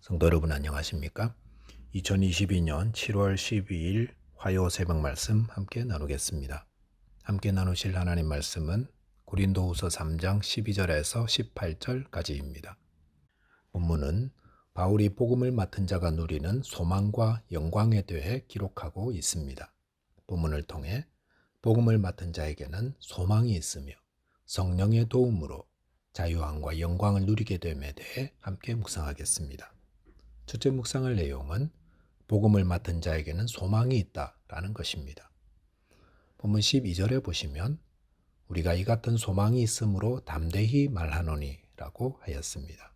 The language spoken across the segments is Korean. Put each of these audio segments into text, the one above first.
성도 여러분 안녕하십니까? 2022년 7월 12일 화요 새벽 말씀 함께 나누겠습니다. 함께 나누실 하나님 말씀은 고린도후서 3장 12절에서 18절까지입니다. 본문은 바울이 복음을 맡은 자가 누리는 소망과 영광에 대해 기록하고 있습니다. 본문을 통해 복음을 맡은 자에게는 소망이 있으며 성령의 도움으로 자유함과 영광을 누리게 됨에 대해 함께 묵상하겠습니다. 첫째 묵상할 내용은 복음을 맡은 자에게는 소망이 있다라는 것입니다. 본문 12절에 보시면 우리가 이 같은 소망이 있으므로 담대히 말하노니 라고 하였습니다.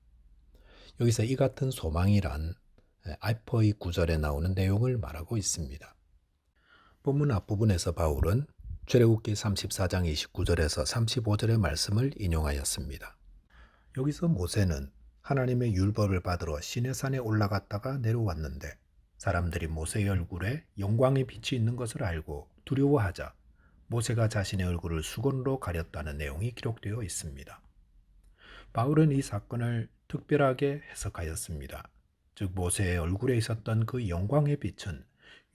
여기서 이 같은 소망이란 알퍼의 9절에 나오는 내용을 말하고 있습니다. 본문 앞부분에서 바울은 출애굽기 34장 29절에서 35절의 말씀을 인용하였습니다. 여기서 모세는 하나님의 율법을 받으러 시내산에 올라갔다가 내려왔는데 사람들이 모세의 얼굴에 영광의 빛이 있는 것을 알고 두려워하자 모세가 자신의 얼굴을 수건으로 가렸다는 내용이 기록되어 있습니다. 바울은 이 사건을 특별하게 해석하였습니다. 즉 모세의 얼굴에 있었던 그 영광의 빛은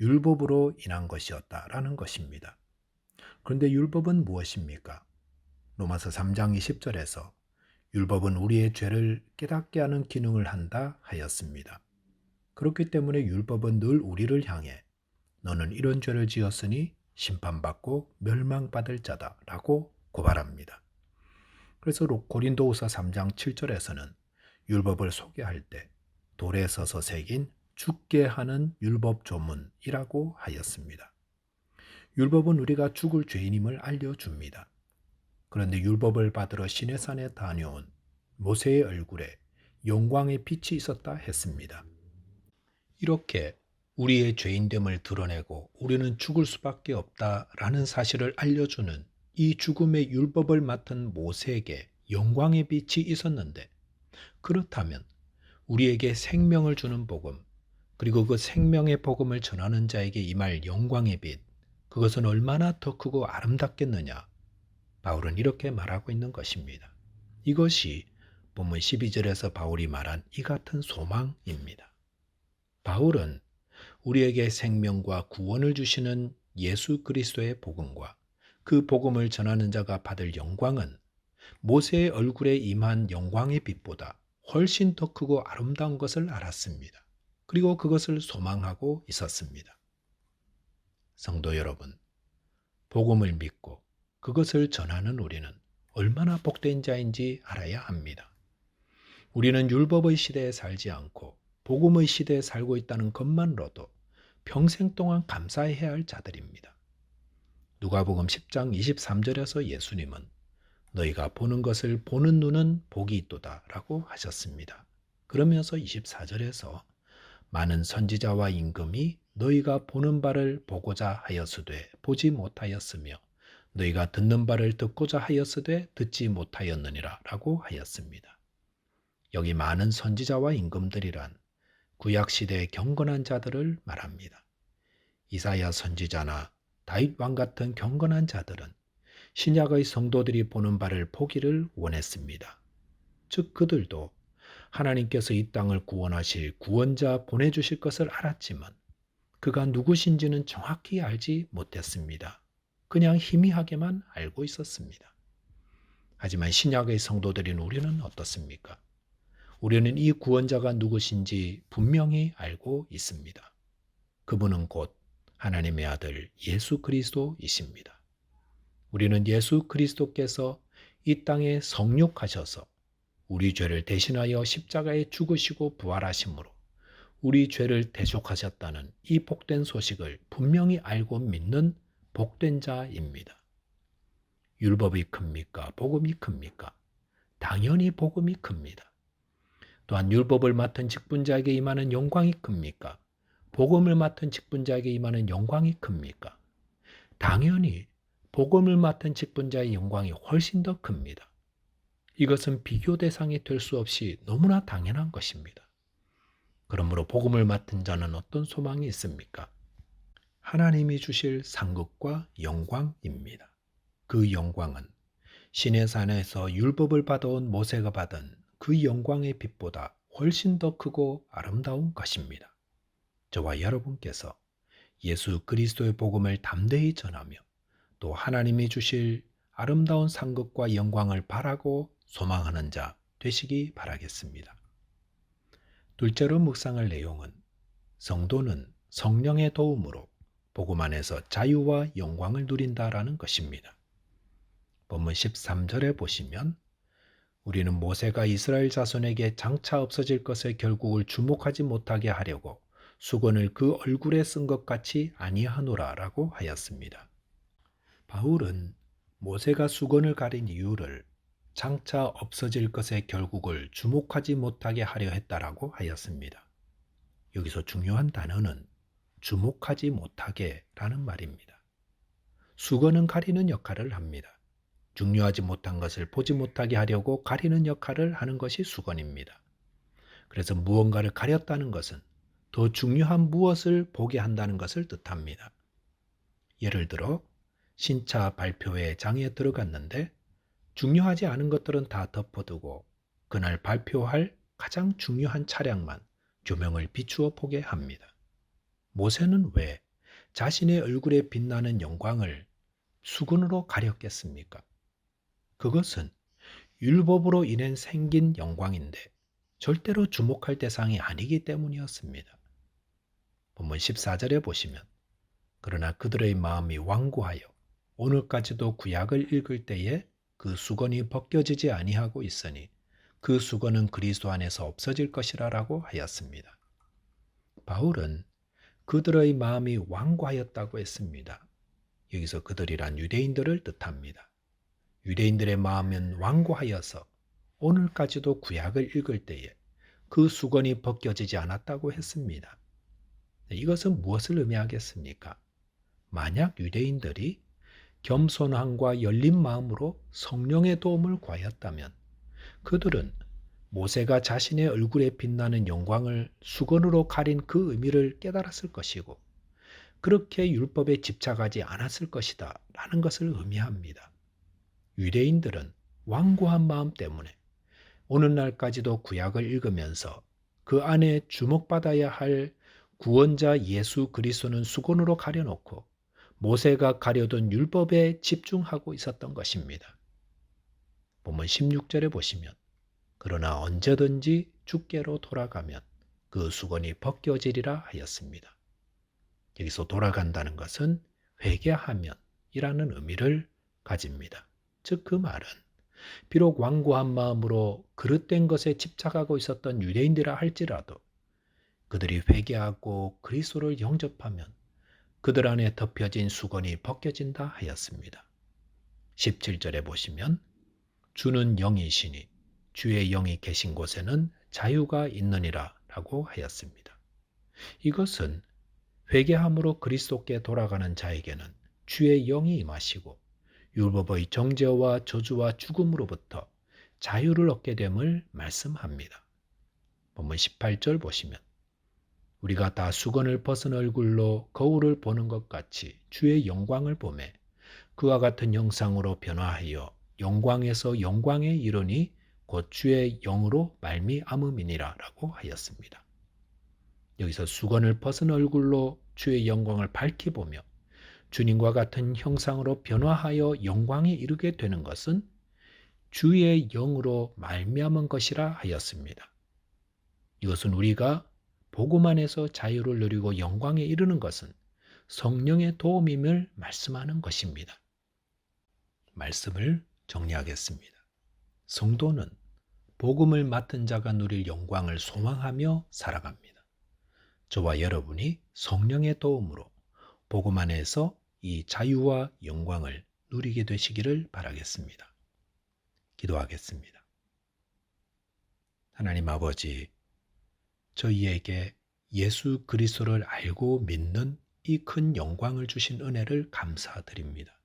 율법으로 인한 것이었다라는 것입니다. 그런데 율법은 무엇입니까? 로마서 3장 20절에서 율법은 우리의 죄를 깨닫게 하는 기능을 한다 하였습니다. 그렇기 때문에 율법은 늘 우리를 향해 너는 이런 죄를 지었으니 심판받고 멸망받을 자다 라고 고발합니다. 그래서 고린도후서 3장 7절에서는 율법을 소개할 때 돌에 서서 새긴 죽게 하는 율법 조문이라고 하였습니다. 율법은 우리가 죽을 죄인임을 알려줍니다. 그런데 율법을 받으러 시내산에 다녀온 모세의 얼굴에 영광의 빛이 있었다 했습니다. 이렇게 우리의 죄인됨을 드러내고 우리는 죽을 수밖에 없다라는 사실을 알려주는 이 죽음의 율법을 맡은 모세에게 영광의 빛이 있었는데, 그렇다면 우리에게 생명을 주는 복음, 그리고 그 생명의 복음을 전하는 자에게 임할 영광의 빛, 그것은 얼마나 더 크고 아름답겠느냐. 바울은 이렇게 말하고 있는 것입니다. 이것이 본문 12절에서 바울이 말한 이 같은 소망입니다. 바울은 우리에게 생명과 구원을 주시는 예수 그리스도의 복음과 그 복음을 전하는 자가 받을 영광은 모세의 얼굴에 임한 영광의 빛보다 훨씬 더 크고 아름다운 것을 알았습니다. 그리고 그것을 소망하고 있었습니다. 성도 여러분, 복음을 믿고 그것을 전하는 우리는 얼마나 복된 자인지 알아야 합니다. 우리는 율법의 시대에 살지 않고 복음의 시대에 살고 있다는 것만으로도 평생 동안 감사해야 할 자들입니다. 누가복음 10장 23절에서 예수님은 너희가 보는 것을 보는 눈은 복이 있도다 라고 하셨습니다. 그러면서 24절에서 많은 선지자와 임금이 너희가 보는 바를 보고자 하였으되 보지 못하였으며 너희가 듣는 바를 듣고자 하였으되 듣지 못하였느니라 라고 하였습니다. 여기 많은 선지자와 임금들이란 구약시대의 경건한 자들을 말합니다. 이사야 선지자나 다윗 왕 같은 경건한 자들은 신약의 성도들이 보는 바를 보기를 원했습니다. 즉 그들도 하나님께서 이 땅을 구원하실 구원자 보내주실 것을 알았지만 그가 누구신지는 정확히 알지 못했습니다. 그냥 희미하게만 알고 있었습니다. 하지만 신약의 성도들인 우리는 어떻습니까? 우리는 이 구원자가 누구신지 분명히 알고 있습니다. 그분은 곧 하나님의 아들 예수 그리스도이십니다. 우리는 예수 그리스도께서 이 땅에 성육하셔서 우리 죄를 대신하여 십자가에 죽으시고 부활하심으로 우리 죄를 대속하셨다는 이 복된 소식을 분명히 알고 믿는 복된 자입니다. 율법이 큽니까? 복음이 큽니까? 당연히 복음이 큽니다. 또한 율법을 맡은 직분자에게 임하는 영광이 큽니까? 복음을 맡은 직분자에게 임하는 영광이 큽니까? 당연히 복음을 맡은 직분자의 영광이 훨씬 더 큽니다. 이것은 비교 대상이 될 수 없이 너무나 당연한 것입니다. 그러므로 복음을 맡은 자는 어떤 소망이 있습니까? 하나님이 주실 상급과 영광입니다. 그 영광은 시내산에서 율법을 받아온 모세가 받은 그 영광의 빛보다 훨씬 더 크고 아름다운 것입니다. 저와 여러분께서 예수 그리스도의 복음을 담대히 전하며 또 하나님이 주실 아름다운 상급과 영광을 바라고 소망하는 자 되시기 바라겠습니다. 둘째로 묵상할 내용은 성도는 성령의 도움으로 복음 안에서 자유와 영광을 누린다라는 것입니다. 본문 13절에 보시면 우리는 모세가 이스라엘 자손에게 장차 없어질 것의 결국을 주목하지 못하게 하려고 수건을 그 얼굴에 쓴 것 같이 아니하노라 라고 하였습니다. 바울은 모세가 수건을 가린 이유를 장차 없어질 것의 결국을 주목하지 못하게 하려 했다라고 하였습니다. 여기서 중요한 단어는 주목하지 못하게 라는 말입니다. 수건은 가리는 역할을 합니다. 중요하지 못한 것을 보지 못하게 하려고 가리는 역할을 하는 것이 수건입니다. 그래서 무언가를 가렸다는 것은 더 중요한 무엇을 보게 한다는 것을 뜻합니다. 예를 들어 신차 발표회 장에 들어갔는데 중요하지 않은 것들은 다 덮어두고 그날 발표할 가장 중요한 차량만 조명을 비추어 보게 합니다. 모세는 왜 자신의 얼굴에 빛나는 영광을 수건으로 가렸겠습니까? 그것은 율법으로 인해 생긴 영광인데 절대로 주목할 대상이 아니기 때문이었습니다. 본문 14절에 보시면 그러나 그들의 마음이 완고하여 오늘까지도 구약을 읽을 때에 그 수건이 벗겨지지 아니하고 있으니 그 수건은 그리스도 안에서 없어질 것이라 라고 하였습니다. 바울은 그들의 마음이 완고하였다고 했습니다. 여기서 그들이란 유대인들을 뜻합니다. 유대인들의 마음은 완고하여서 오늘까지도 구약을 읽을 때에 그 수건이 벗겨지지 않았다고 했습니다. 이것은 무엇을 의미하겠습니까? 만약 유대인들이 겸손함과 열린 마음으로 성령의 도움을 구하였다면 그들은 모세가 자신의 얼굴에 빛나는 영광을 수건으로 가린 그 의미를 깨달았을 것이고 그렇게 율법에 집착하지 않았을 것이다 라는 것을 의미합니다. 유대인들은 완고한 마음 때문에 오늘날까지도 구약을 읽으면서 그 안에 주목받아야 할 구원자 예수 그리스도는 수건으로 가려놓고 모세가 가려둔 율법에 집중하고 있었던 것입니다. 본문 16절에 보시면 그러나 언제든지 주께로 돌아가면 그 수건이 벗겨지리라 하였습니다. 여기서 돌아간다는 것은 회개하면 이라는 의미를 가집니다. 즉 그 말은 비록 완고한 마음으로 그릇된 것에 집착하고 있었던 유대인들이라 할지라도 그들이 회개하고 그리스도를 영접하면 그들 안에 덮여진 수건이 벗겨진다 하였습니다. 17절에 보시면 주는 영이시니 주의 영이 계신 곳에는 자유가 있느니라 라고 하였습니다. 이것은 회개함으로 그리스도께 돌아가는 자에게는 주의 영이 임하시고 율법의 정죄와 저주와 죽음으로부터 자유를 얻게 됨을 말씀합니다. 본문 18절 보시면 우리가 다 수건을 벗은 얼굴로 거울을 보는 것 같이 주의 영광을 보매 그와 같은 형상으로 변화하여 영광에서 영광에 이르니 곧 주의 영으로 말미암음이니라 라고 하였습니다. 여기서 수건을 벗은 얼굴로 주의 영광을 밝히 보며 주님과 같은 형상으로 변화하여 영광에 이르게 되는 것은 주의 영으로 말미암은 것이라 하였습니다. 이것은 우리가 복음 안에서 자유를 누리고 영광에 이르는 것은 성령의 도움임을 말씀하는 것입니다. 말씀을 정리하겠습니다. 성도는 복음을 맡은 자가 누릴 영광을 소망하며 살아갑니다. 저와 여러분이 성령의 도움으로 복음 안에서 이 자유와 영광을 누리게 되시기를 바라겠습니다. 기도하겠습니다. 하나님 아버지, 저희에게 예수 그리스도를 알고 믿는 이 큰 영광을 주신 은혜를 감사드립니다.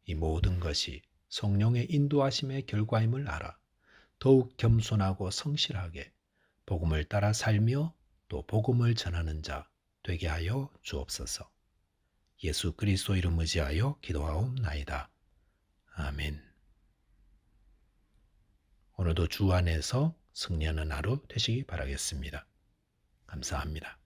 이 모든 것이 성령의 인도하심의 결과임을 알아 더욱 겸손하고 성실하게 복음을 따라 살며 또 복음을 전하는 자 되게 하여 주옵소서. 예수 그리스도 이름 의지하여 기도하옵나이다. 아멘. 오늘도 주 안에서 승리하는 하루 되시기 바라겠습니다. 감사합니다.